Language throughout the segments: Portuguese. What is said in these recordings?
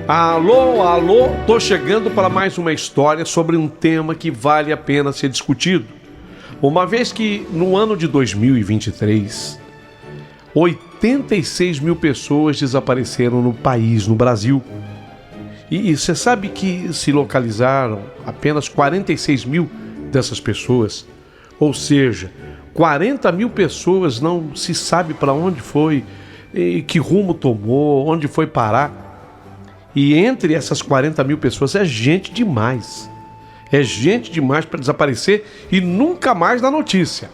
Alô, alô, tô chegando para mais uma história sobre um tema que vale a pena ser discutido. Uma vez que no ano de 2023, 86 mil pessoas desapareceram no país, no Brasil. E você sabe que se localizaram apenas 46 mil dessas pessoas, ou seja, 40 mil pessoas não se sabe para onde foi, que rumo tomou, onde foi parar. E entre essas 40 mil pessoas é gente demais. É gente demais para desaparecer e nunca mais dar notícia.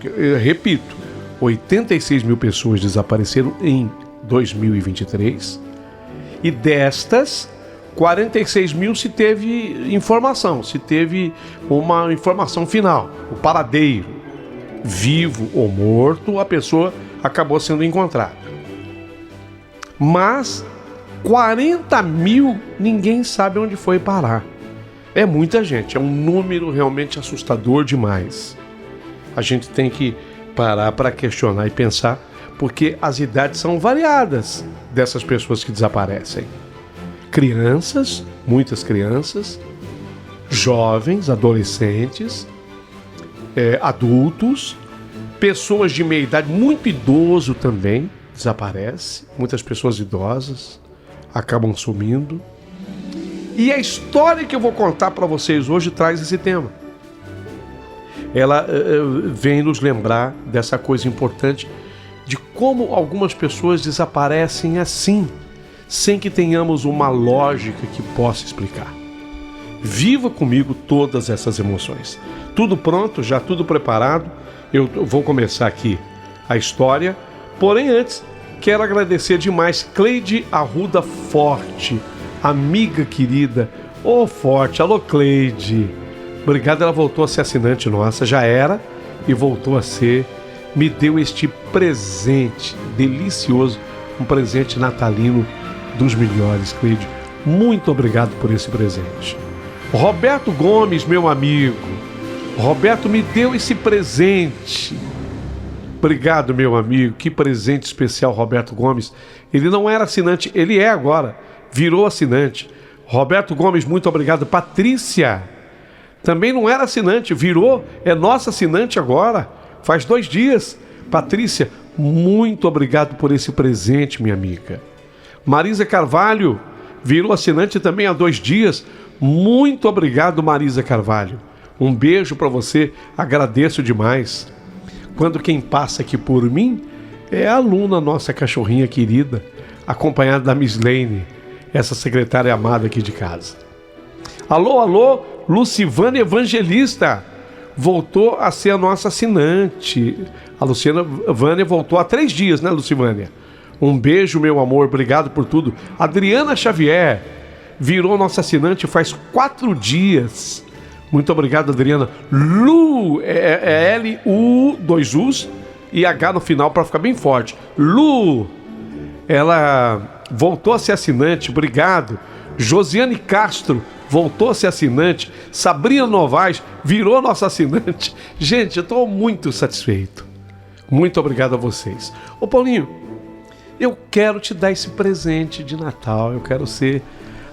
Eu repito, 86 mil pessoas desapareceram em 2023 e destas, 46 mil se teve informação, se teve uma informação final, o paradeiro, vivo ou morto, a pessoa acabou sendo encontrada. Mas 40 mil, ninguém sabe onde foi parar. É muita gente, é um número realmente assustador demais. A gente tem que parar para questionar e pensar, porque as idades são variadas dessas pessoas que desaparecem. Crianças, muitas crianças, jovens, adolescentes, adultos, pessoas de meia idade, muito idoso também desaparece, muitas pessoas idosas acabam sumindo. E a história que eu vou contar para vocês hoje traz esse tema. Ela vem nos lembrar dessa coisa importante de como algumas pessoas desaparecem assim, sem que tenhamos uma lógica que possa explicar. Viva comigo todas essas emoções. Tudo pronto, já tudo preparado. Eu vou começar aqui a história, porém antes quero agradecer demais Cleide Arruda Forte, amiga querida. Ô Forte, alô Cleide. Obrigado, ela voltou a ser assinante nossa, já era e voltou a ser. Me deu este presente delicioso, um presente natalino dos melhores, Cleide. Muito obrigado por esse presente. Roberto Gomes, meu amigo. Roberto me deu esse presente. Obrigado, meu amigo. Que presente especial, Roberto Gomes. Ele não era assinante, ele é agora. Virou assinante. Roberto Gomes, muito obrigado. Patrícia também não era assinante, virou, é nossa assinante agora. Faz 2 dias. Patrícia, muito obrigado por esse presente, minha amiga. Marisa Carvalho virou assinante também há 2 dias. Muito obrigado, Marisa Carvalho. Um beijo para você, agradeço demais. Quando quem passa aqui por mim é a Luna, nossa cachorrinha querida, acompanhada da Miss Lane, essa secretária amada aqui de casa. Alô, alô, Lucivana Evangelista, voltou a ser a nossa assinante. A Luciana Vânia voltou há 3 dias, né, Lucivânia? Um beijo, meu amor, obrigado por tudo. Adriana Xavier virou nossa assinante faz 4 dias. Muito obrigado, Adriana. Lu, é L-U, 2 U's e H no final para ficar bem forte. Lu, ela voltou a ser assinante, obrigado. Josiane Castro voltou a ser assinante. Sabrina Novaes virou nossa assinante. Gente, eu estou muito satisfeito. Muito obrigado a vocês. Ô Paulinho, eu quero te dar esse presente de Natal. Eu quero ser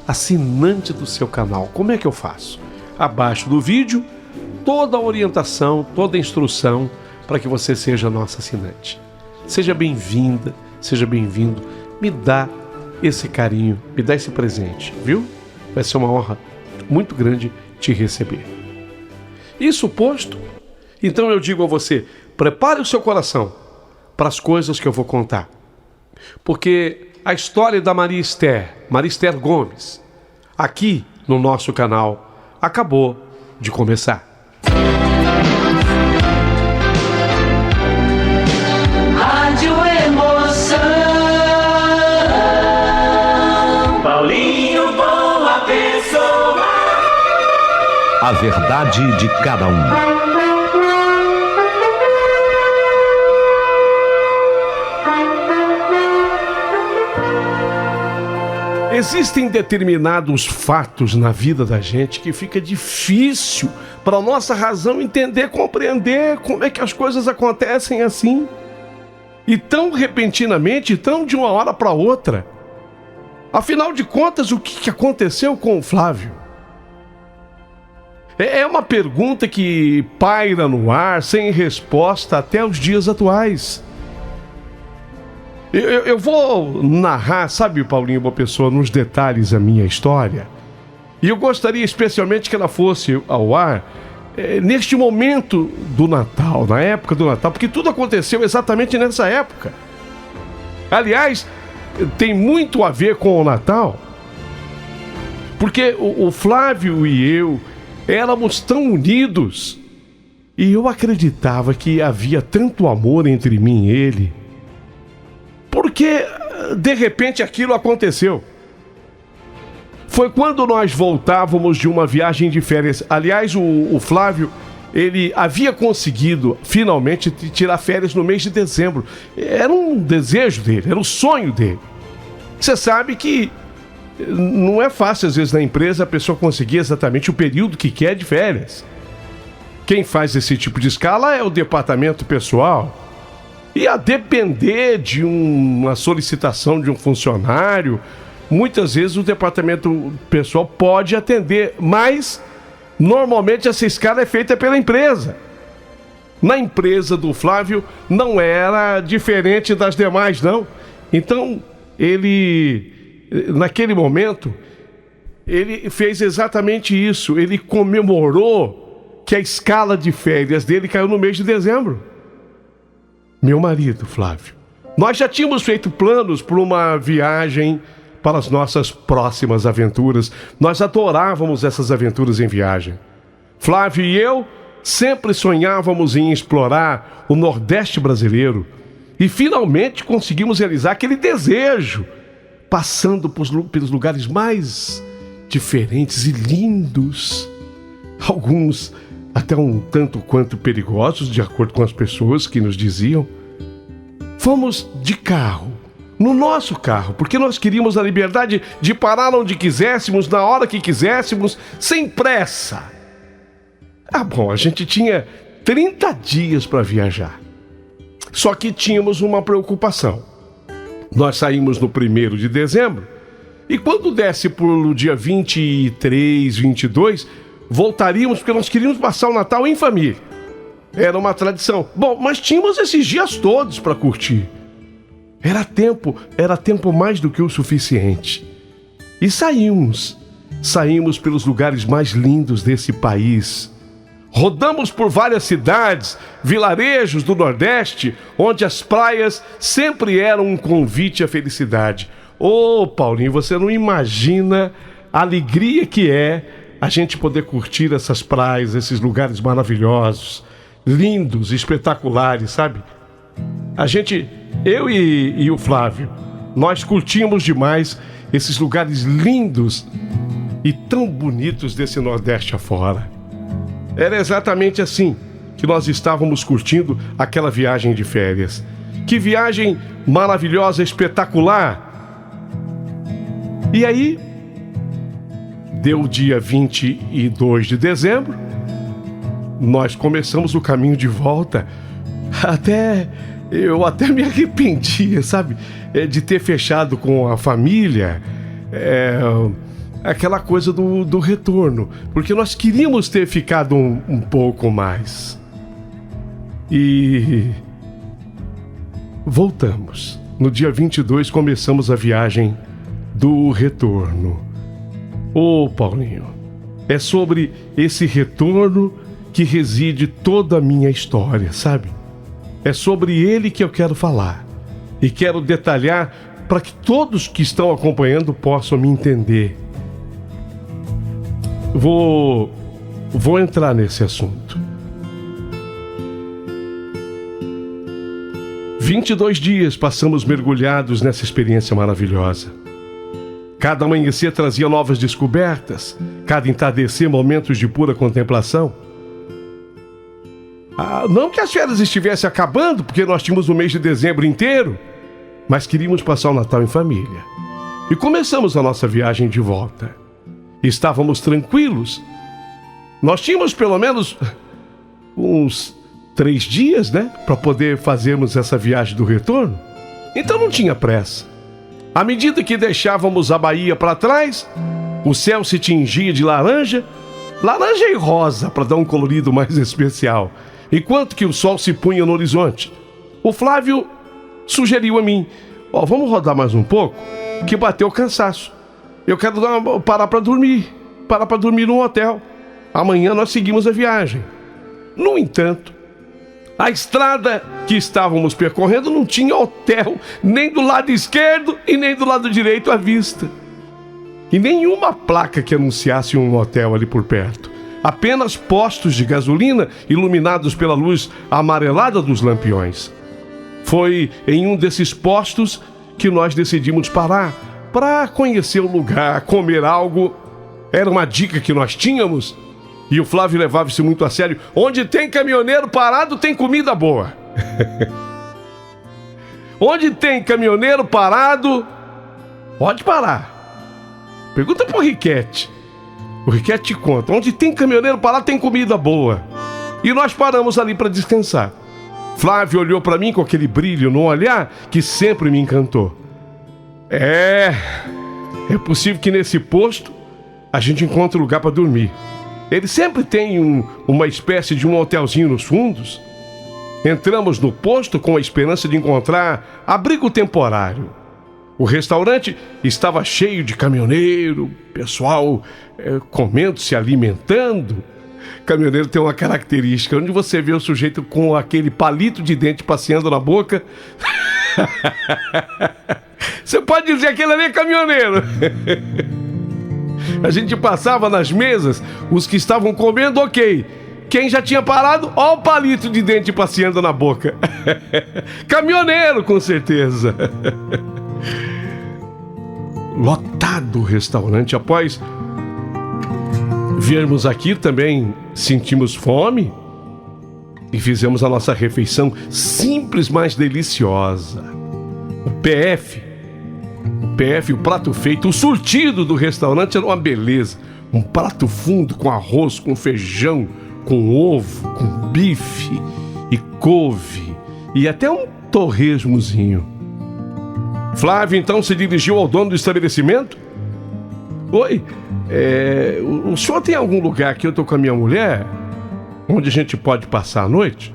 assinante do seu canal. Como é que eu faço? Abaixo do vídeo, toda a orientação, toda a instrução para que você seja nossa assinante. Seja bem-vinda, seja bem-vindo. Me dá esse carinho, me dá esse presente, viu? Vai ser uma honra muito grande te receber. Isso posto, então eu digo a você, prepare o seu coração para as coisas que eu vou contar. Porque a história da Maria Esther Gomes, aqui no nosso canal, acabou de começar. Rádio Emoção, Paulinho Boa Pessoa. A verdade de cada um. Existem determinados fatos na vida da gente que fica difícil para a nossa razão entender, compreender como é que as coisas acontecem assim. E tão repentinamente, tão de uma hora para outra. Afinal de contas, o que aconteceu com o Flávio? É uma pergunta que paira no ar, sem resposta até os dias atuais. Eu vou narrar, sabe, Paulinho, boa pessoa, nos detalhes a minha história. E eu gostaria especialmente que ela fosse ao ar neste momento do Natal, na época do Natal, porque tudo aconteceu exatamente nessa época. Aliás, tem muito a ver com o Natal, porque o Flávio e eu éramos tão unidos, e eu acreditava que havia tanto amor entre mim e ele, porque de repente aquilo aconteceu. Foi quando nós voltávamos de uma viagem de férias. Aliás, o Flávio, ele havia conseguido finalmente tirar férias no mês de dezembro. Era um desejo dele, era um sonho dele. Você sabe que não é fácil às vezes na empresa a pessoa conseguir exatamente o período que quer de férias. Quem faz esse tipo de escala é o departamento pessoal. E a depender de uma solicitação de um funcionário, muitas vezes o departamento pessoal pode atender, mas normalmente essa escala é feita pela empresa. Na empresa do Flávio não era diferente das demais, não. Então, ele, naquele momento, ele fez exatamente isso. Ele comemorou que a escala de férias dele caiu no mês de dezembro. Meu marido, Flávio. Nós já tínhamos feito planos para uma viagem para as nossas próximas aventuras. Nós adorávamos essas aventuras em viagem. Flávio e eu sempre sonhávamos em explorar o Nordeste brasileiro e finalmente conseguimos realizar aquele desejo, passando pelos lugares mais diferentes e lindos, alguns até um tanto quanto perigosos, de acordo com as pessoas que nos diziam. Fomos de carro, no nosso carro, porque nós queríamos a liberdade de parar onde quiséssemos, na hora que quiséssemos, sem pressa. Bom, a gente tinha 30 dias para viajar. Só que tínhamos uma preocupação. Nós saímos no 1º de dezembro e quando desse por dia 23, 22, voltaríamos porque nós queríamos passar o Natal em família. Era uma tradição. Bom, mas tínhamos esses dias todos para curtir. Era tempo mais do que o suficiente. E saímos pelos lugares mais lindos desse país. Rodamos por várias cidades, vilarejos do Nordeste, onde as praias sempre eram um convite à felicidade. Paulinho, você não imagina a alegria que é a gente poder curtir essas praias, esses lugares maravilhosos, lindos, espetaculares, sabe? Eu e o Flávio, nós curtimos demais esses lugares lindos e tão bonitos desse Nordeste afora. Era exatamente assim que nós estávamos curtindo aquela viagem de férias. Que viagem maravilhosa, espetacular! E aí, deu o dia 22 de dezembro, nós começamos o caminho de volta. Eu até me arrependia, sabe? De ter fechado com a família aquela coisa do retorno, porque nós queríamos ter ficado um pouco mais. E voltamos. No dia 22 começamos a viagem do retorno. Paulinho, é sobre esse retorno que reside toda a minha história, sabe? É sobre ele que eu quero falar e quero detalhar para que todos que estão acompanhando possam me entender. Vou entrar nesse assunto. 22 dias passamos mergulhados nessa experiência maravilhosa. Cada amanhecer trazia novas descobertas. cada entardecer momentos de pura contemplação. Não que as férias estivessem acabando, porque nós tínhamos o mês de dezembro inteiro, mas queríamos passar o Natal em família. E começamos a nossa viagem de volta. Estávamos tranquilos. Nós tínhamos pelo menos uns 3 dias, né? Para poder fazermos essa viagem do retorno. Então não tinha pressa. À medida que deixávamos a Bahia para trás, o céu se tingia de laranja e rosa, para dar um colorido mais especial. Enquanto que o sol se punha no horizonte, o Flávio sugeriu a mim: vamos rodar mais um pouco, que bateu o cansaço. Eu quero parar para dormir num hotel. Amanhã nós seguimos a viagem. No entanto, a estrada que estávamos percorrendo não tinha hotel nem do lado esquerdo e nem do lado direito à vista. E nenhuma placa que anunciasse um hotel ali por perto. Apenas postos de gasolina iluminados pela luz amarelada dos lampiões. Foi em um desses postos que nós decidimos parar para conhecer o lugar, comer algo. Era uma dica que nós tínhamos e o Flávio levava isso muito a sério. Onde tem caminhoneiro parado, tem comida boa. Onde tem caminhoneiro parado, pode parar. Pergunta pro Riquete. O Riquete te conta. Onde tem caminhoneiro parado, tem comida boa. E nós paramos ali para descansar. Flávio olhou para mim com aquele brilho no olhar que sempre me encantou. É possível que nesse posto a gente encontre lugar para dormir. Ele sempre tem uma espécie de um hotelzinho nos fundos. Entramos no posto com a esperança de encontrar abrigo temporário. O restaurante estava cheio de caminhoneiro, pessoal comendo, se alimentando. Caminhoneiro tem uma característica, onde você vê o sujeito com aquele palito de dente passeando na boca. Você pode dizer que ele ali é caminhoneiro. A gente passava nas mesas, os que estavam comendo, ok. Quem já tinha parado, ó o palito de dente passeando na boca. Caminhoneiro, com certeza. Lotado o restaurante. Após virmos aqui, também sentimos fome e fizemos a nossa refeição simples, mas deliciosa. O PF, o prato feito, o surtido do restaurante era uma beleza. Um prato fundo com arroz, com feijão, com ovo, com bife e couve e até um torresmozinho. Flávio então se dirigiu ao dono do estabelecimento. Oi, o senhor tem algum lugar que eu tô com a minha mulher onde a gente pode passar a noite?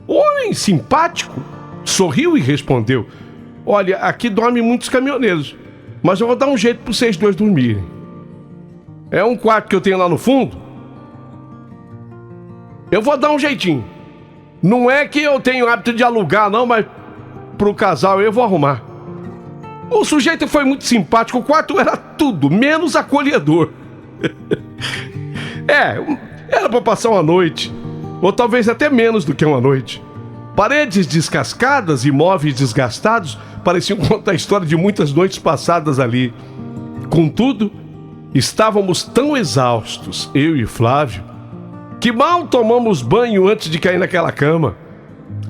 O homem simpático sorriu e respondeu: olha, aqui dormem muitos caminhoneiros, mas eu vou dar um jeito para vocês dois dormirem. É um quarto que eu tenho lá no fundo. Eu vou dar um jeitinho. Não é que eu tenho hábito de alugar, não, mas pro casal eu vou arrumar. O sujeito foi muito simpático, o quarto era tudo, menos acolhedor. Era pra passar uma noite, ou talvez até menos do que uma noite. Paredes descascadas e móveis desgastados pareciam contar a história de muitas noites passadas ali. Contudo, estávamos tão exaustos, eu e Flávio, que mal tomamos banho antes de cair naquela cama.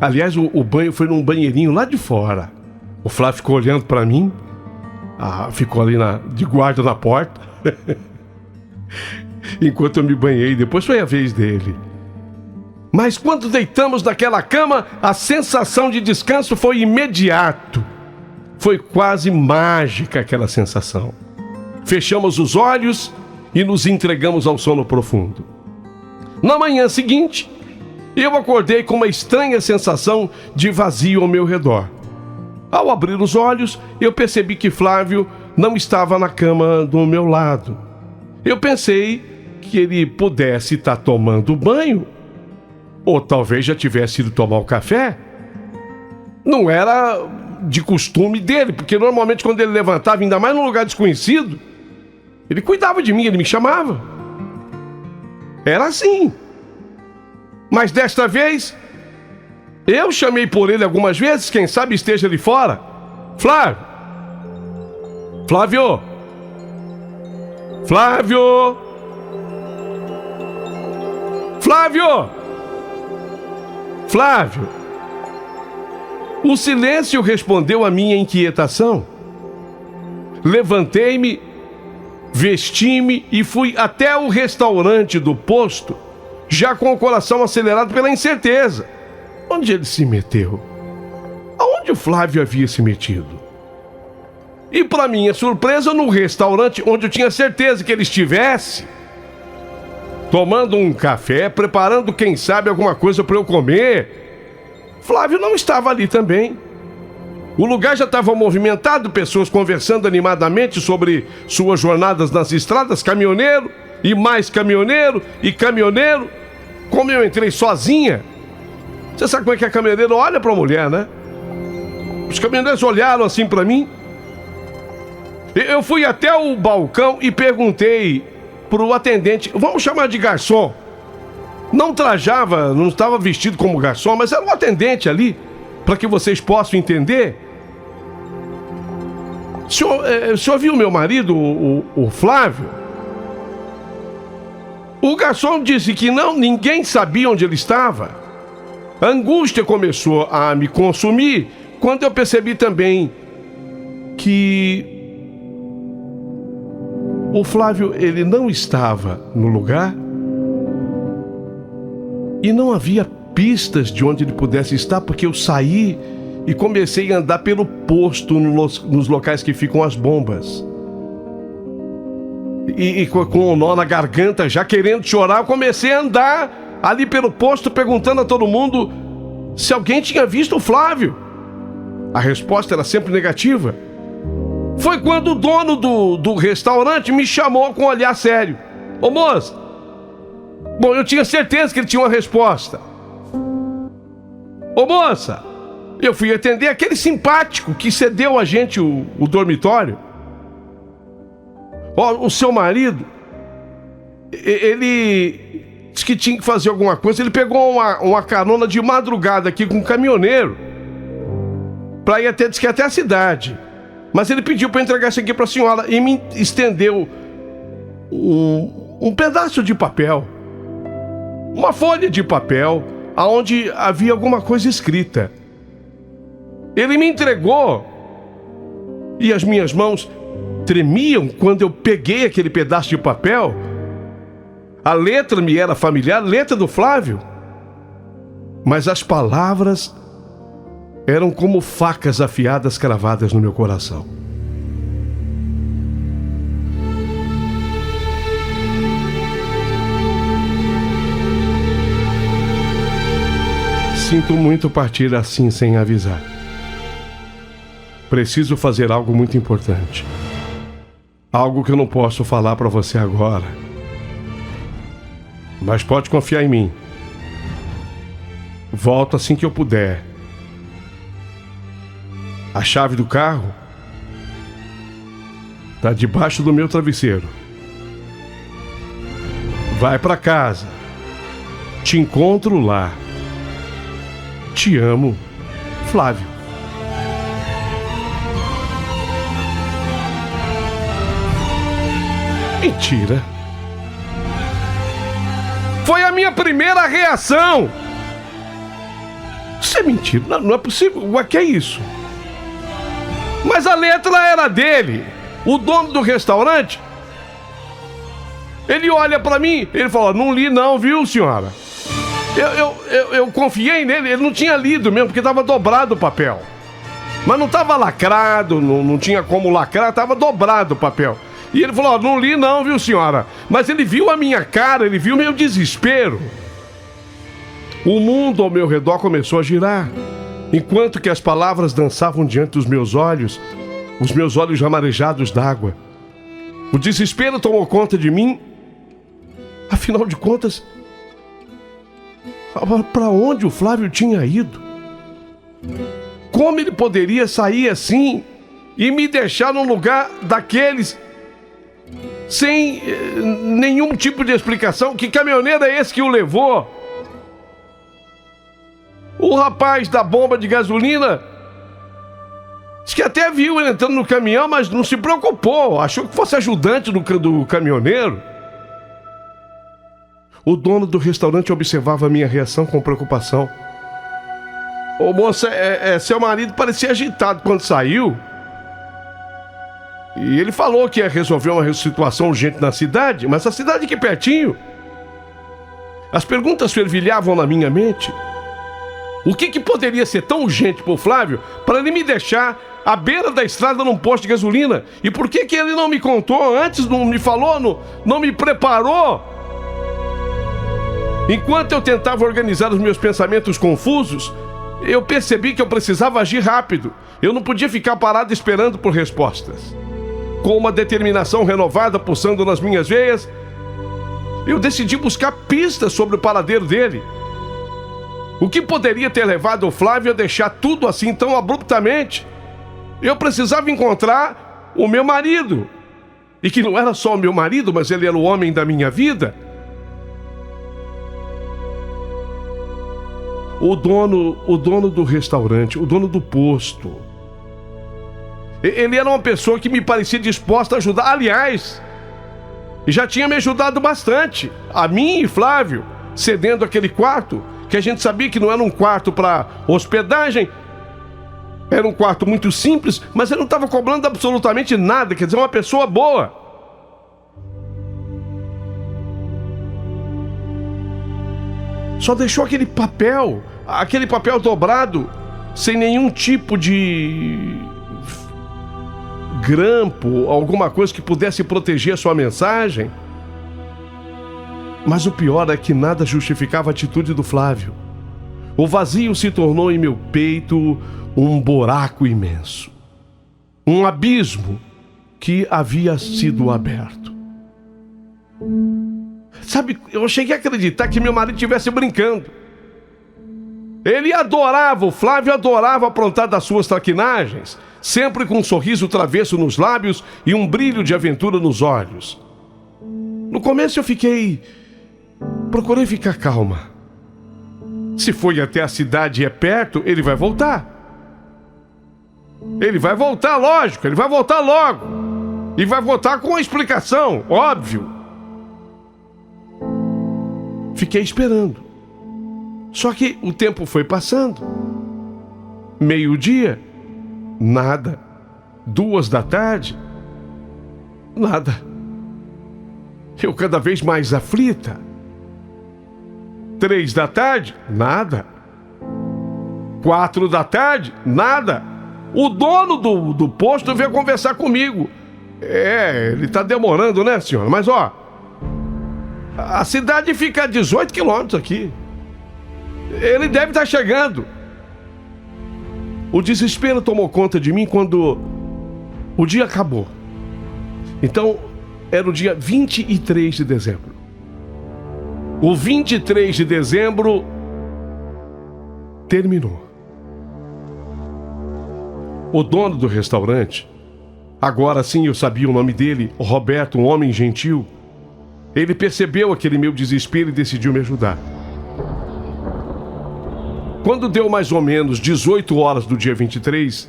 Aliás, o banho foi num banheirinho lá de fora. O Flávio ficou olhando pra mim, ficou ali de guarda na porta, enquanto eu me banhei. Depois foi a vez dele. Mas quando deitamos naquela cama, a sensação de descanso foi imediato. Foi quase mágica aquela sensação. Fechamos os olhos e nos entregamos ao sono profundo. Na manhã seguinte, eu acordei com uma estranha sensação de vazio ao meu redor. Ao abrir os olhos, eu percebi que Flávio não estava na cama do meu lado. Eu pensei que ele pudesse estar tomando banho, ou talvez já tivesse ido tomar o café. Não era de costume dele, porque normalmente quando ele levantava, ainda mais num lugar desconhecido, ele cuidava de mim, ele me chamava. Era assim. Mas desta vez, eu chamei por ele algumas vezes, quem sabe esteja ali fora. Flávio! Flávio! Flávio! O silêncio respondeu à minha inquietação. Levantei-me, vesti-me e fui até o restaurante do posto, já com o coração acelerado pela incerteza. Onde ele se meteu? Aonde o Flávio havia se metido? E para minha surpresa, no restaurante onde eu tinha certeza que ele estivesse, tomando um café, preparando, quem sabe, alguma coisa para eu comer, Flávio não estava ali também. O lugar já estava movimentado, pessoas conversando animadamente sobre suas jornadas nas estradas, caminhoneiro, e mais caminhoneiro, e caminhoneiro. Como eu entrei sozinha, você sabe como é que a caminhoneira olha para a mulher, né? Os caminhoneiros olharam assim para mim. Eu fui até o balcão e perguntei pro atendente, vamos chamar de garçom. Não trajava, não estava vestido como garçom, mas era um atendente ali, para que vocês possam entender. O senhor viu meu marido, o Flávio? O garçom disse que não, ninguém sabia onde ele estava. A angústia começou a me consumir quando eu percebi também que o Flávio, ele não estava no lugar e não havia pistas de onde ele pudesse estar, porque eu saí e comecei a andar pelo posto nos locais que ficam as bombas. E com um nó na garganta, já querendo chorar, eu comecei a andar ali pelo posto perguntando a todo mundo se alguém tinha visto o Flávio. A resposta era sempre negativa. Foi quando o dono do restaurante me chamou com um olhar sério. Ô moça! Bom, eu tinha certeza que ele tinha uma resposta. Ô moça! Eu fui atender aquele simpático que cedeu a gente o dormitório. Ó, o seu marido, ele disse que tinha que fazer alguma coisa. Ele pegou uma carona de madrugada aqui com um caminhoneiro para ir até a cidade. Mas ele pediu para entregar isso aqui para a senhora e me estendeu um pedaço de papel, uma folha de papel, onde havia alguma coisa escrita. Ele me entregou e as minhas mãos tremiam quando eu peguei aquele pedaço de papel. A letra me era familiar, a letra do Flávio, mas as palavras eram como facas afiadas cravadas no meu coração. Sinto muito partir assim sem avisar. Preciso fazer algo muito importante. Algo que eu não posso falar para você agora. Mas pode confiar em mim. Volto assim que eu puder. A chave do carro está debaixo do meu travesseiro. Vai para casa. Te encontro lá. Te amo, Flávio. Mentira. Foi a minha primeira reação. Isso é mentira, não é possível. O que é isso? Mas a letra era dele, o dono do restaurante. Ele olha pra mim, ele fala, não li não, viu, senhora? Eu confiei nele, ele não tinha lido mesmo, porque estava dobrado o papel. Mas não estava lacrado, não tinha como lacrar, estava dobrado o papel. E ele falou, não li não, viu, senhora? Mas ele viu a minha cara, ele viu o meu desespero. O mundo ao meu redor começou a girar. Enquanto que as palavras dançavam diante dos meus olhos, os meus olhos já marejados d'água. O desespero tomou conta de mim. Afinal de contas, para onde o Flávio tinha ido? Como ele poderia sair assim e me deixar num lugar daqueles sem nenhum tipo de explicação? Que caminhoneiro é esse que o levou? O rapaz da bomba de gasolina disse que até viu ele entrando no caminhão, mas não se preocupou. Achou que fosse ajudante do caminhoneiro. O dono do restaurante observava a minha reação com preocupação. Ô moça, seu marido parecia agitado quando saiu. E ele falou que ia resolver uma situação urgente na cidade, mas a cidade aqui pertinho. As perguntas fervilhavam na minha mente. O que poderia ser tão urgente pro Flávio para ele me deixar à beira da estrada num posto de gasolina? E por que ele não me contou antes, não me falou, não me preparou? Enquanto eu tentava organizar os meus pensamentos confusos, eu percebi que eu precisava agir rápido. Eu não podia ficar parado esperando por respostas. Com uma determinação renovada pulsando nas minhas veias, eu decidi buscar pistas sobre o paradeiro dele. O que poderia ter levado o Flávio a deixar tudo assim tão abruptamente? Eu precisava encontrar o meu marido. E que não era só o meu marido, mas ele era o homem da minha vida. O dono do restaurante, o dono do posto. Ele era uma pessoa que me parecia disposta a ajudar. Aliás, já tinha me ajudado bastante. A mim e Flávio, cedendo aquele quarto, que a gente sabia que não era um quarto para hospedagem. Era um quarto muito simples, mas ele não estava cobrando absolutamente nada. Quer dizer, uma pessoa boa. Só deixou aquele papel dobrado, sem nenhum tipo de grampo, alguma coisa que pudesse proteger a sua mensagem. Mas o pior é que nada justificava a atitude do Flávio. O vazio se tornou em meu peito um buraco imenso. Um abismo que havia sido aberto. Sabe, eu cheguei a acreditar que meu marido estivesse brincando. Ele adorava, o Flávio adorava aprontar das suas traquinagens, sempre com um sorriso travesso nos lábios e um brilho de aventura nos olhos. No começo eu procurei ficar calma. Se foi até a cidade e é perto, ele vai voltar. Ele vai voltar, lógico, ele vai voltar logo. E vai voltar com a explicação, óbvio. Fiquei esperando. Só que o tempo foi passando. 12:00, nada. 2:00, nada. Eu cada vez mais aflita. 3:00, nada. 4:00, nada. O dono do posto veio conversar comigo. Ele tá demorando, né, senhora? Mas, a cidade fica a 18 quilômetros aqui. Ele deve estar chegando. O desespero tomou conta de mim quando o dia acabou. Então, era o dia 23 de dezembro. O 23 de dezembro terminou. O dono do restaurante, agora sim eu sabia o nome dele, Roberto, um homem gentil, ele percebeu aquele meu desespero e decidiu me ajudar. Quando deu mais ou menos 18 horas do dia 23,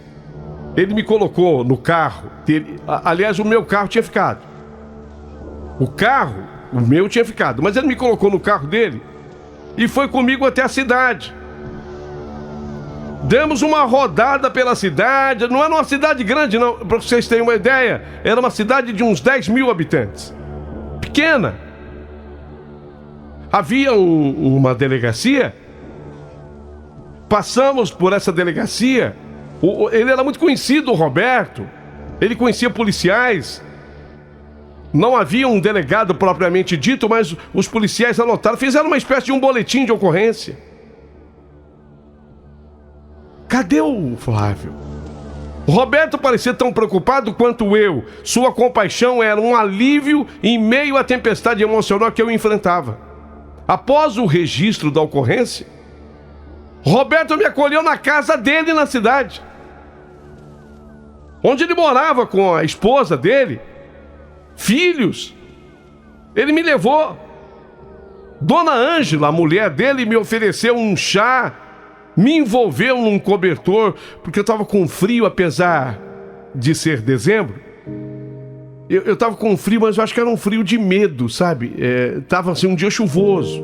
ele me colocou no carro dele. Aliás, o meu carro tinha ficado. O meu tinha ficado, mas ele me colocou no carro dele e foi comigo até a cidade. Demos uma rodada pela cidade. Não era uma cidade grande, não, para vocês terem uma ideia. Era uma cidade de uns 10.000 habitantes. Pequena. Havia uma delegacia. Passamos por essa delegacia. Ele era muito conhecido, o Roberto. Ele conhecia policiais. Não havia um delegado propriamente dito, mas os policiais anotaram, fizeram uma espécie de um boletim de ocorrência. Cadê o Flávio? O Roberto parecia tão preocupado quanto eu. Sua compaixão era um alívio em meio à tempestade emocional que eu enfrentava. Após o registro da ocorrência, Roberto me acolheu na casa dele na cidade, onde ele morava com a esposa dele, filhos. Ele me levou. Dona Ângela, a mulher dele, me ofereceu um chá, me envolveu num cobertor, porque eu estava com frio, apesar de ser dezembro. Eu tava com frio, mas eu acho que era um frio de medo, sabe? Tava assim um dia chuvoso.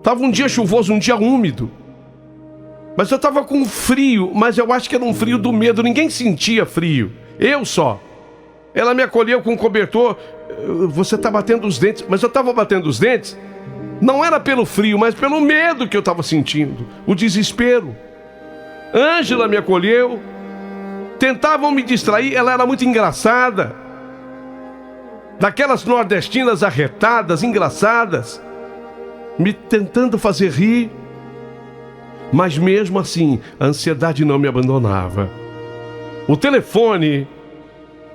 Tava um dia chuvoso, um dia úmido. Mas eu tava com frio, mas eu acho que era um frio do medo. Ninguém sentia frio. Eu só. Ela me acolheu com um cobertor. Você tá batendo os dentes. Mas eu tava batendo os dentes. Não era pelo frio, mas pelo medo que eu tava sentindo. O desespero. Ângela me acolheu. Tentavam me distrair. Ela era muito engraçada. Daquelas nordestinas arretadas, engraçadas. Me tentando fazer rir. Mas mesmo assim, a ansiedade não me abandonava. O telefone...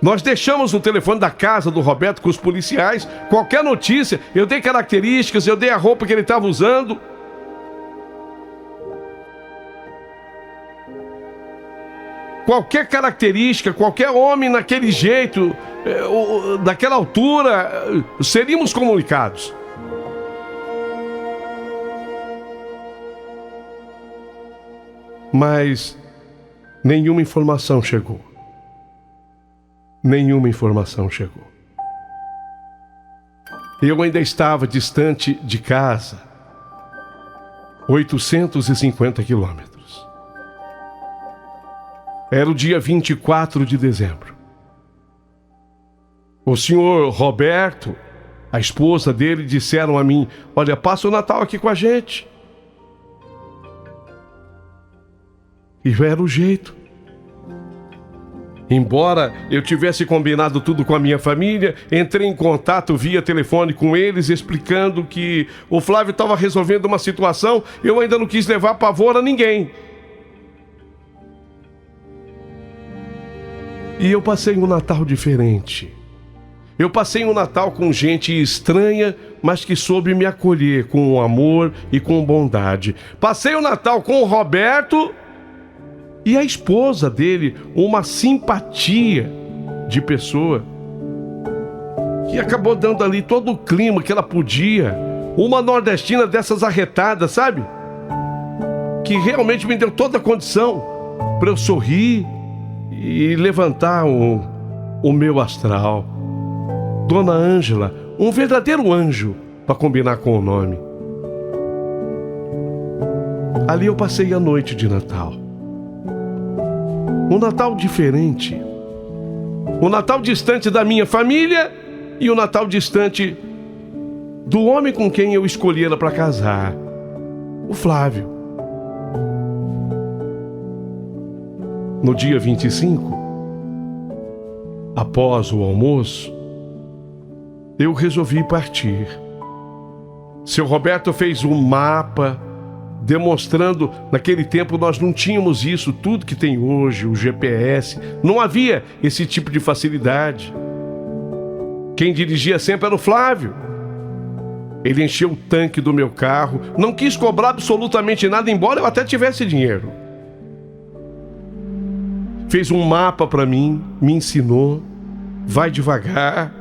Nós deixamos o telefone da casa do Roberto com os policiais. Qualquer notícia, eu dei características, eu dei a roupa que ele estava usando. Qualquer característica, qualquer homem naquele jeito, daquela altura, seríamos comunicados. Mas nenhuma informação chegou. Nenhuma informação chegou. Eu ainda estava distante de casa, 850 quilômetros. Era o dia 24 de dezembro. O senhor Roberto, a esposa dele, disseram a mim: olha, passa o Natal aqui com a gente. E era o jeito. Embora eu tivesse combinado tudo com a minha família, entrei em contato via telefone com eles, explicando que o Flávio estava resolvendo uma situação. Eu ainda não quis levar pavor a ninguém. E eu passei um Natal diferente. Eu passei um Natal com gente estranha, mas que soube me acolher com amor e com bondade. Passei o Natal com o Roberto e a esposa dele, uma simpatia de pessoa, que acabou dando ali todo o clima que ela podia. Uma nordestina dessas arretadas, sabe? Que realmente me deu toda a condição para eu sorrir e levantar o meu astral. Dona Ângela, um verdadeiro anjo, para combinar com o nome. Ali eu passei a noite de Natal. Um Natal diferente. Um Natal distante da minha família e um Natal distante do homem com quem eu escolhi ela para casar, o Flávio. No dia 25, após o almoço, eu resolvi partir. Seu Roberto fez um mapa demonstrando, naquele tempo nós não tínhamos isso tudo que tem hoje, o GPS, não havia esse tipo de facilidade. Quem dirigia sempre era o Flávio. Ele encheu o tanque do meu carro, não quis cobrar absolutamente nada, embora eu até tivesse dinheiro. Fez um mapa para mim, me ensinou, vai devagar.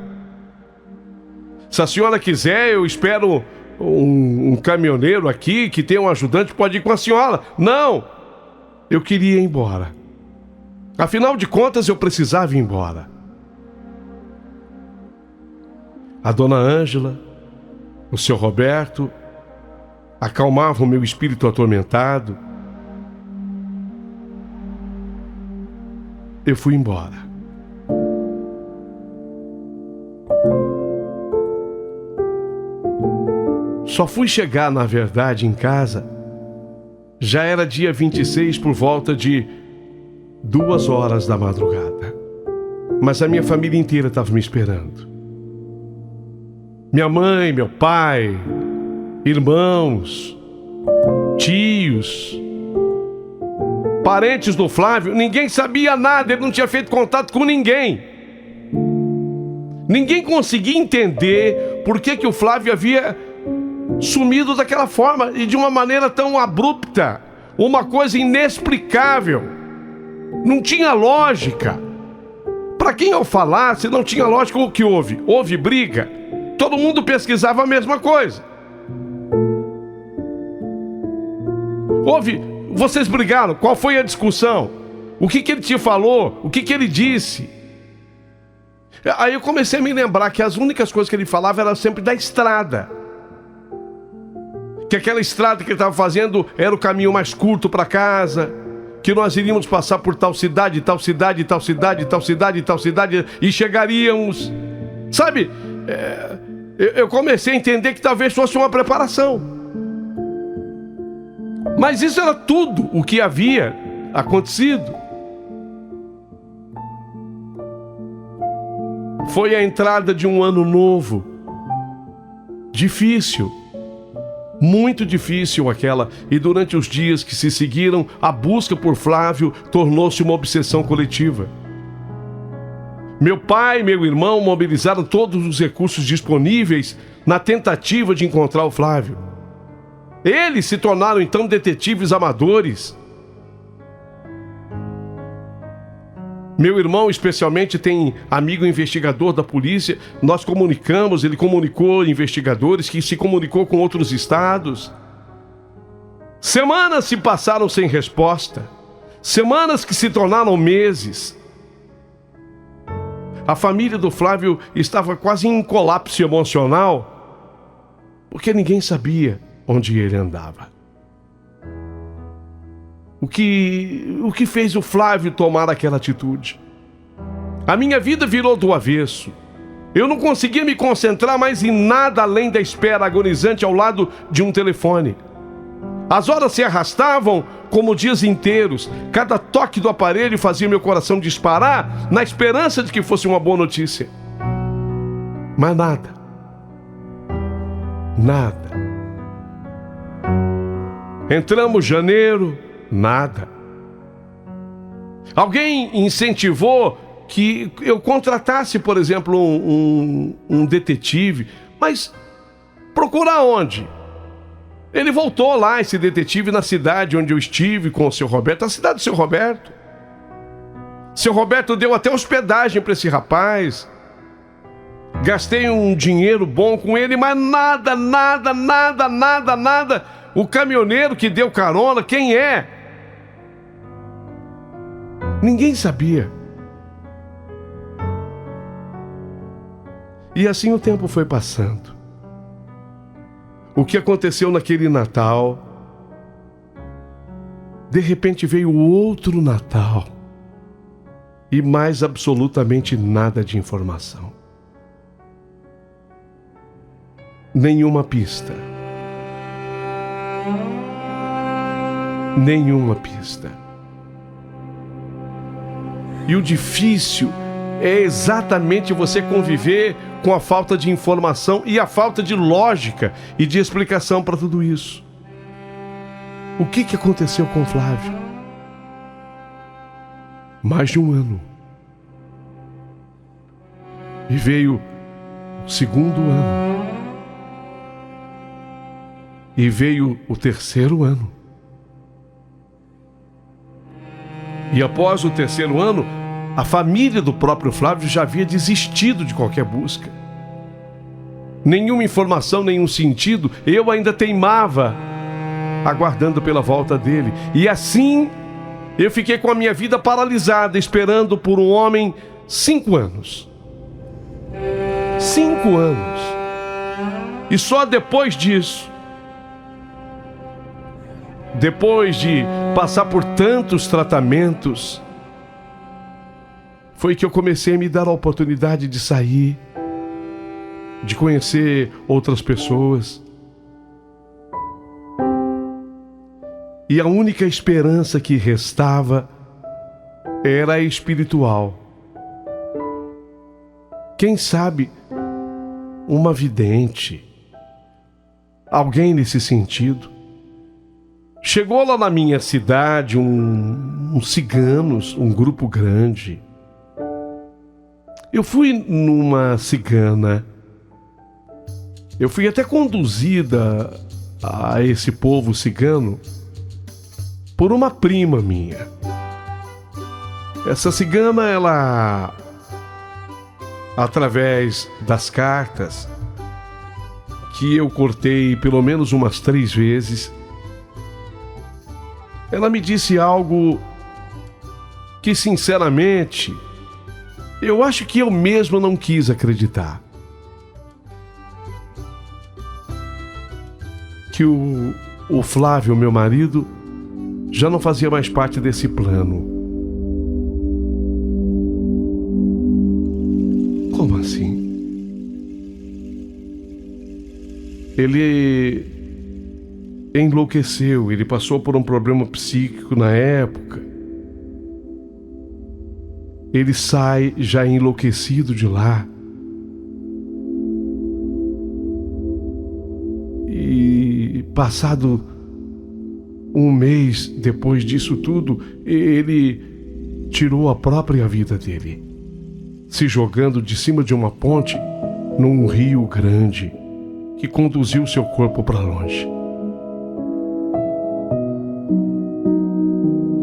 Se a senhora quiser, eu espero um caminhoneiro aqui que tem um ajudante, pode ir com a senhora. Não! Eu queria ir embora. Afinal de contas, eu precisava ir embora. A dona Ângela, o seu Roberto, acalmavam o meu espírito atormentado. Eu fui embora. Só fui chegar, na verdade, em casa. Já era dia 26 por volta de 2 horas da madrugada. Mas a minha família inteira estava me esperando. Minha mãe, meu pai, irmãos, tios, parentes do Flávio. Ninguém sabia nada, ele não tinha feito contato com ninguém. Ninguém conseguia entender por que o Flávio havia sumido daquela forma e de uma maneira tão abrupta, uma coisa inexplicável. Não tinha lógica. Para quem eu falasse, não tinha lógica. O que houve? Houve briga? Todo mundo pesquisava a mesma coisa. Vocês brigaram? Qual foi a discussão? O que ele te falou? O que ele disse? Aí eu comecei a me lembrar que as únicas coisas que ele falava eram sempre da estrada. Que aquela estrada que ele estava fazendo era o caminho mais curto para casa, que nós iríamos passar por tal cidade, tal cidade, tal cidade, tal cidade, tal cidade, e chegaríamos. Sabe, eu comecei a entender que talvez fosse uma preparação. Mas isso era tudo o que havia acontecido. Foi a entrada de um ano novo, difícil, muito difícil aquela, e durante os dias que se seguiram, a busca por Flávio tornou-se uma obsessão coletiva. Meu pai e meu irmão mobilizaram todos os recursos disponíveis na tentativa de encontrar o Flávio. Eles se tornaram então detetives amadores. Meu irmão, especialmente, tem amigo investigador da polícia. Nós comunicamos, ele comunicou investigadores, que se comunicou com outros estados. Semanas se passaram sem resposta. Semanas que se tornaram meses. A família do Flávio estava quase em colapso emocional, porque ninguém sabia onde ele andava. O que fez o Flávio tomar aquela atitude? A minha vida virou do avesso. Eu não conseguia me concentrar mais em nada além da espera agonizante ao lado de um telefone. As horas se arrastavam como dias inteiros. Cada toque do aparelho fazia meu coração disparar na esperança de que fosse uma boa notícia. Mas nada. Nada. Entramos janeiro. Nada. Alguém incentivou que eu contratasse, por exemplo, um detetive, mas procurar onde? Ele voltou lá, esse detetive, na cidade onde eu estive com o seu Roberto, a cidade do seu Roberto. Seu Roberto deu até hospedagem para esse rapaz. Gastei um dinheiro bom com ele, mas nada. O caminhoneiro que deu carona, quem é? Ninguém sabia. E assim o tempo foi passando. O que aconteceu naquele Natal? De repente veio outro Natal. E mais absolutamente nada de informação. Nenhuma pista. Nenhuma pista. E o difícil é exatamente você conviver com a falta de informação e a falta de lógica e de explicação para tudo isso. O que aconteceu com o Flávio? Mais de um ano. E veio o segundo ano. E veio o terceiro ano. E após o terceiro ano, a família do próprio Flávio já havia desistido de qualquer busca. Nenhuma informação, nenhum sentido, eu ainda teimava, aguardando pela volta dele. E assim, eu fiquei com a minha vida paralisada, esperando por um homem 5 anos. 5 anos. E só depois disso, depois de passar por tantos tratamentos, foi que eu comecei a me dar a oportunidade de sair, de conhecer outras pessoas. E a única esperança que restava era espiritual. Quem sabe uma vidente, alguém nesse sentido. Chegou lá na minha cidade uns ciganos, um grupo grande. Eu fui numa cigana. Eu fui até conduzida a esse povo cigano por uma prima minha. Essa cigana, ela, através das cartas, que eu cortei pelo menos umas 3 vezes, ela me disse algo que, sinceramente, Eu acho que eu mesmo não quis acreditar que o Flávio, meu marido, já não fazia mais parte desse plano. Como assim? Ele enlouqueceu, ele passou por um problema psíquico na época. Ele sai já enlouquecido de lá. E passado um mês depois disso tudo, ele tirou a própria vida dele, se jogando de cima de uma ponte num rio grande que conduziu seu corpo para longe.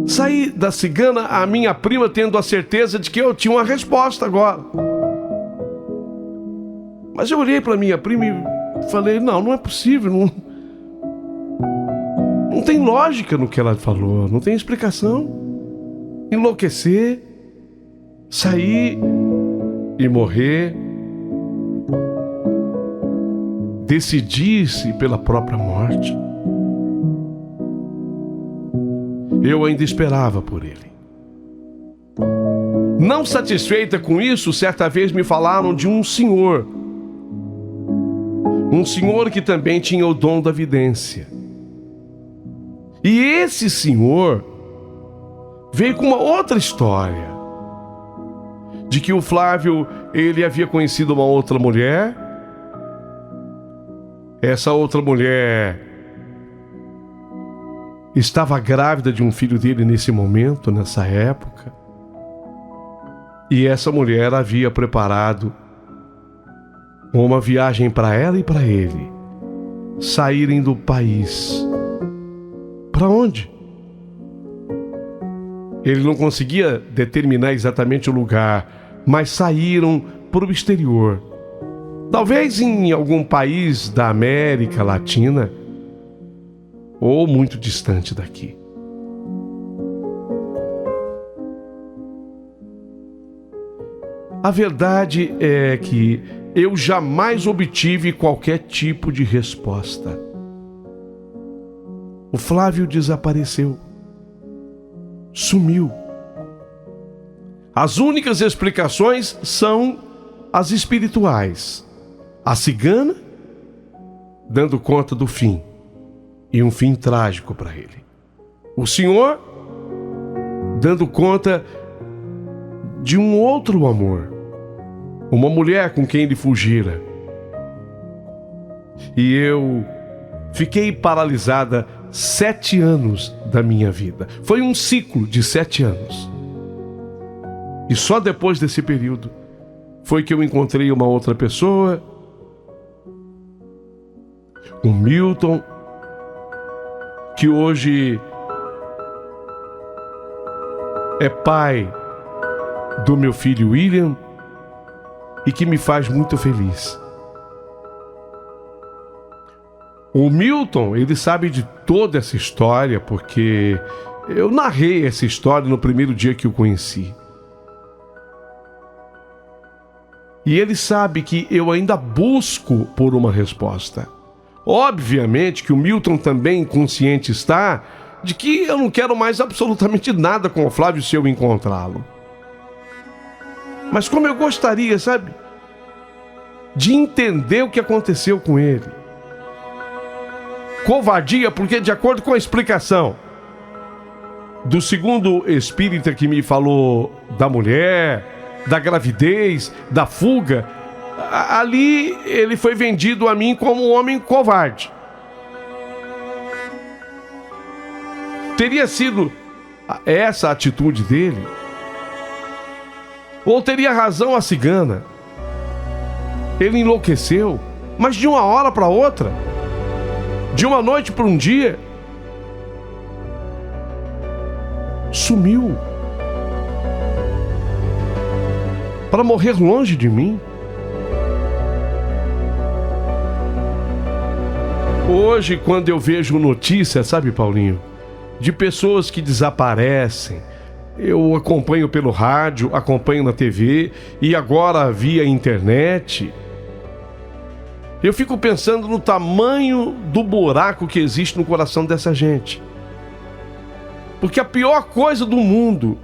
Saí da cigana, a minha prima tendo a certeza de que eu tinha uma resposta agora. Mas eu olhei para minha prima e falei, não é possível, não tem lógica no que ela falou, não tem explicação. Enlouquecer, sair e morrer, decidir-se pela própria morte. Eu ainda esperava por ele. Não satisfeita com isso, certa vez me falaram de um senhor que também tinha o dom da vidência. E esse senhor veio com uma outra história, de que o Flávio, ele havia conhecido uma outra mulher. Essa outra mulher estava grávida de um filho dele nesse momento, nessa época. E essa mulher havia preparado uma viagem para ela e para ele saírem do país. Para onde? Ele não conseguia determinar exatamente o lugar, mas saíram para o exterior. Talvez em algum país da América Latina, ou muito distante daqui. A verdade é que eu jamais obtive qualquer tipo de resposta. O Flávio desapareceu. Sumiu. As únicas explicações são as espirituais. A cigana dando conta do fim, e um fim trágico para ele. O senhor dando conta de um outro amor, uma mulher com quem ele fugira. E eu fiquei paralisada 7 anos da minha vida. Foi um ciclo de 7 anos. E só depois desse período foi que eu encontrei uma outra pessoa, o Milton, que hoje é pai do meu filho William e que me faz muito feliz. O Milton, ele sabe de toda essa história porque eu narrei essa história no primeiro dia que o conheci. E ele sabe que eu ainda busco por uma resposta. Obviamente que o Milton também consciente está de que eu não quero mais absolutamente nada com o Flávio se eu encontrá-lo. Mas como eu gostaria, sabe, de entender o que aconteceu com ele. Covardia, porque de acordo com a explicação do segundo espírita que me falou da mulher, da gravidez, da fuga, ali ele foi vendido a mim como um homem covarde. Teria sido essa a atitude dele? Ou teria razão a cigana? Ele enlouqueceu, mas de uma hora para outra, de uma noite para um dia, sumiu para morrer longe de mim. Hoje, quando eu vejo notícias, sabe, Paulinho, de pessoas que desaparecem, eu acompanho pelo rádio, acompanho na TV e agora via internet. Eu fico pensando no tamanho do buraco que existe no coração dessa gente. Porque a pior coisa do mundo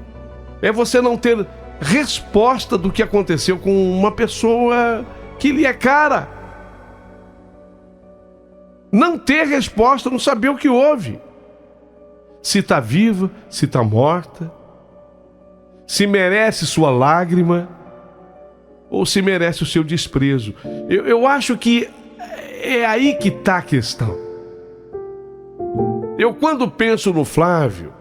é você não ter resposta do que aconteceu com uma pessoa que lhe é cara. Não ter resposta, não saber o que houve. Se está viva, se está morta, se merece sua lágrima ou se merece o seu desprezo. Eu acho que é aí que está a questão. Eu, quando penso no Flávio,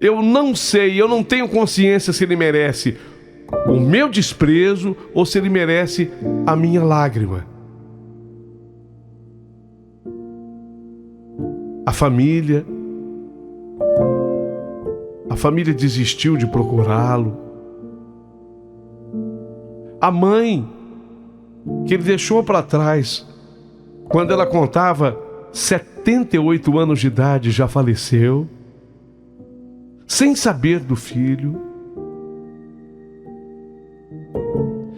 eu não sei, eu não tenho consciência se ele merece o meu desprezo ou se ele merece a minha lágrima. A família desistiu de procurá-lo. A mãe, que ele deixou para trás, quando ela contava 78 anos de idade, já faleceu, sem saber do filho.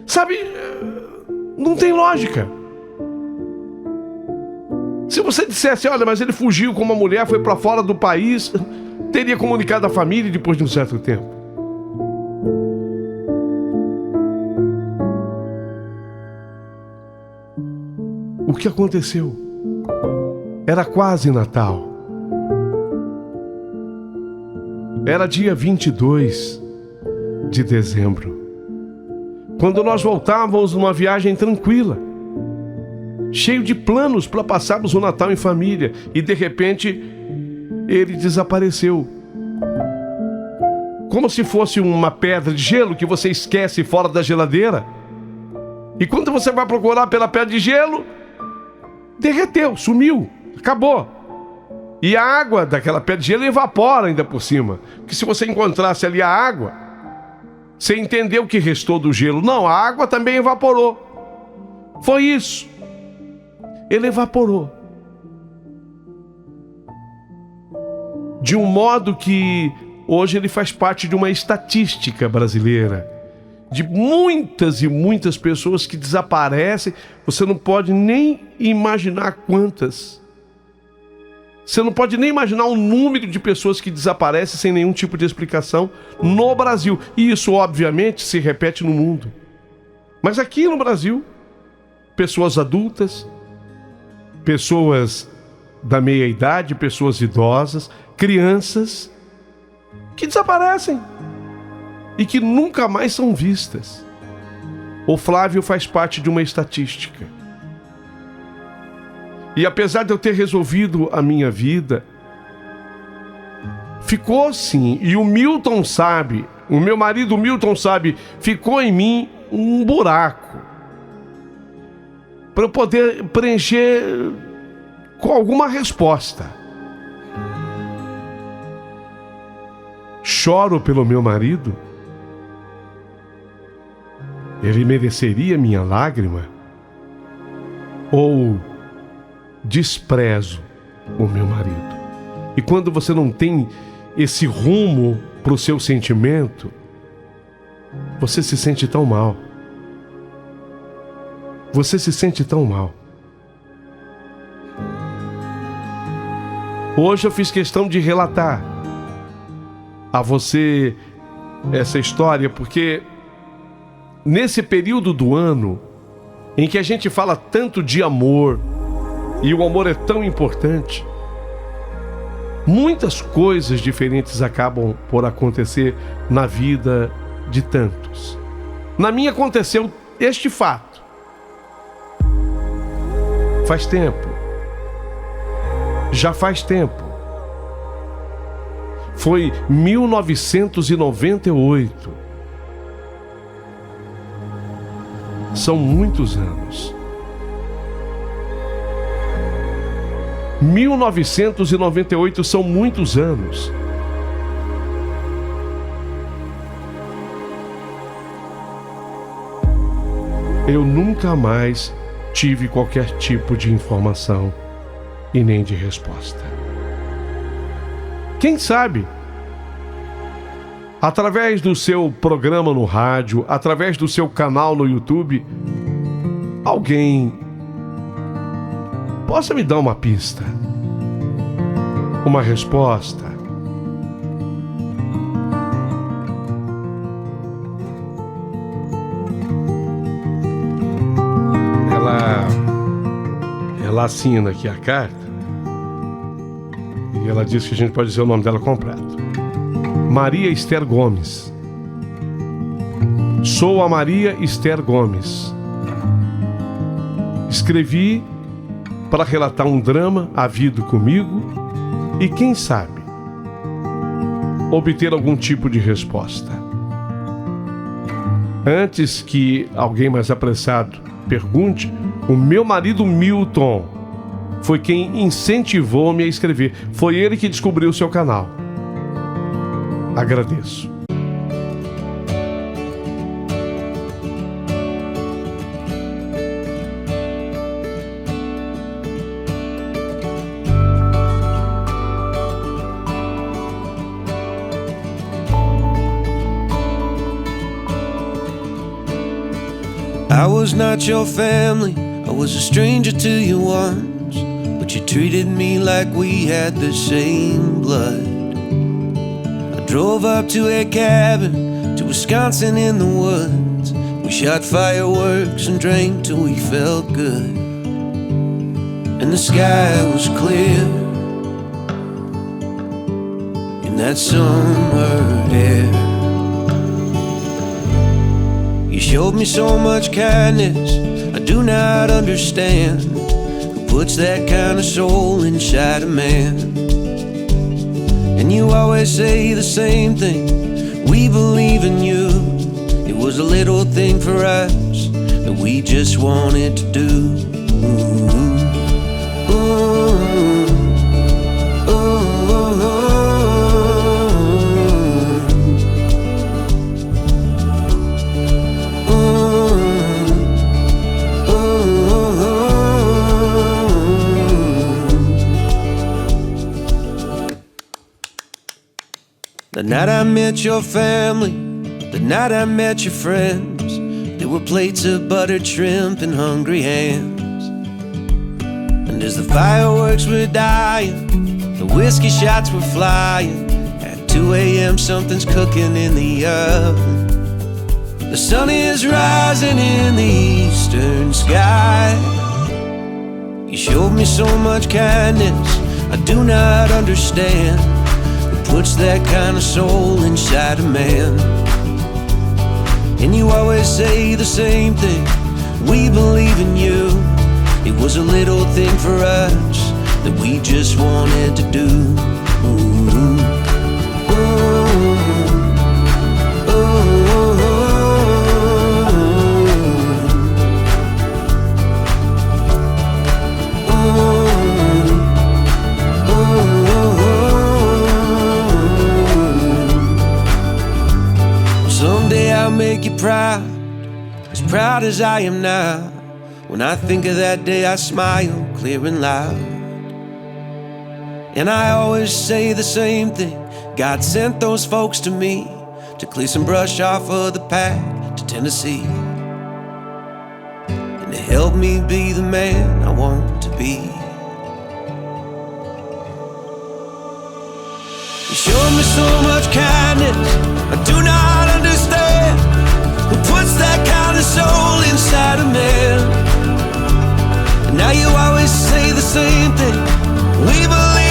Sabe, não tem lógica. Se você dissesse, olha, mas ele fugiu com uma mulher, foi para fora do país, teria comunicado à família depois de um certo tempo. O que aconteceu? Era quase Natal. Era dia 22 de dezembro. Quando nós voltávamos numa viagem tranquila, cheio de planos para passarmos o Natal em família, e de repente ele desapareceu. Como se fosse uma pedra de gelo que você esquece fora da geladeira. E quando você vai procurar pela pedra de gelo, derreteu, sumiu, acabou. E a água daquela pedra de gelo evapora ainda por cima. Porque se você encontrasse ali a água, você entendeu o que restou do gelo. Não, a água também evaporou. Foi isso. Ele evaporou. De um modo que hoje ele faz parte de uma estatística brasileira. De muitas e muitas pessoas que desaparecem. Você não pode nem imaginar quantas. Você não pode nem imaginar o número de pessoas que desaparecem sem nenhum tipo de explicação no Brasil. E isso, obviamente, se repete no mundo. Mas aqui no Brasil, pessoas adultas, pessoas da meia-idade, pessoas idosas, crianças, que desaparecem e que nunca mais são vistas. O Flávio faz parte de uma estatística. E apesar de eu ter resolvido a minha vida, ficou sim, e o Milton sabe, o meu marido Milton sabe, ficou em mim um buraco para eu poder preencher com alguma resposta. Choro pelo meu marido? Ele mereceria minha lágrima? Ou desprezo o meu marido? E quando você não tem esse rumo para o seu sentimento, você se sente tão mal. Você se sente tão mal. Hoje eu fiz questão de relatar a você essa história, porque nesse período do ano em que a gente fala tanto de amor, e o amor é tão importante, muitas coisas diferentes acabam por acontecer na vida de tantos. Na minha aconteceu este fato. Faz tempo. Já faz tempo. Foi 1998. São muitos anos. 1998 são muitos anos. Eu nunca mais tive qualquer tipo de informação e nem de resposta. Quem sabe através do seu programa no rádio, através do seu canal no YouTube, alguém possa me dar uma pista, uma resposta. Ela assina aqui a carta e ela diz que a gente pode dizer o nome dela completo. Maria Esther Gomes. Sou a Maria Esther Gomes. Escrevi para relatar um drama havido comigo e, quem sabe, obter algum tipo de resposta. Antes que alguém mais apressado pergunte, o meu marido Milton foi quem incentivou-me a escrever. Foi ele que descobriu o seu canal. Agradeço. I was not your family, I was a stranger to you once, but you treated me like we had the same blood. I drove up to a cabin, to Wisconsin in the woods. We shot fireworks and drank till we felt good, and the sky was clear in that summer air. You showed me so much kindness, I do not understand who puts that kind of soul inside a man. And you always say the same thing, we believe in you. It was a little thing for us that we just wanted to do. The night I met your family, the night I met your friends, there were plates of buttered shrimp and hungry hands. And as the fireworks were dying, the whiskey shots were flying, at 2 a.m. something's cooking in the oven. The sun is rising in the eastern sky. You showed me so much kindness, I do not understand puts that kind of soul inside a man. And you always say the same thing, we believe in you. It was a little thing for us that we just wanted to do. I'll make you proud as I am now. When I think of that day, I smile clear and loud. And I always say the same thing, God sent those folks to me to clear some brush off of the path to Tennessee, and to help me be the man I want to be. You showed me so much kindness, I do not understand who puts that kind of soul inside a man. And now you always say the same thing, we believe